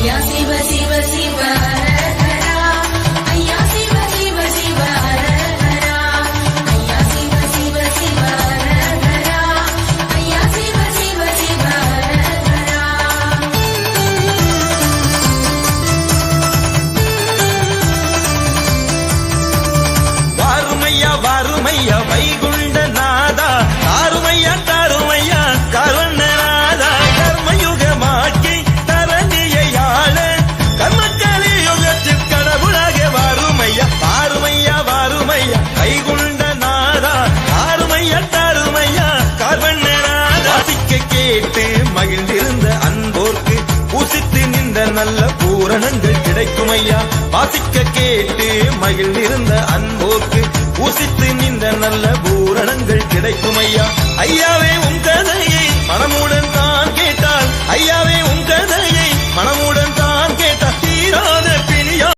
ஐயா சிவ சிவ சிவ ஹரஹரா, ஐயா சிவ சிவ சிவ ஹரஹரா, ஐயா சிவ சிவ சிவ ஹரஹரா, ஐயா சிவ சிவ சிவ ஹரஹரா. வாருமையா வாருமையா வைகுண்ட நாதா, தாருமையா தாருமையா கருணநாதா, கர்மயுகமாக்கி தரணியாள கர்மக்கலி யுகத்தில் கடவுளாக வாருமையா வாருமையா வாருமையா வைகுண்ட நாதா, தாருமையா தாருமையா கருணநாதா. வாசிக்க கேட்டு மகிழ்ந்திருந்த அன்போர்க்கு பூசித்து நின்ற நல்ல பூரணங்கள் கிடைக்குமையா. வாசிக்க கேட்டு மகிழ்ந்திருந்த அன்போர்க்கு பூசித்து நின்ற நல்ல பூரணங்கள் கிடைக்குமையா. ஐயாவே உன் கதையை மனமுடன் தான் கேட்டால், ஐயாவே உன் கதையை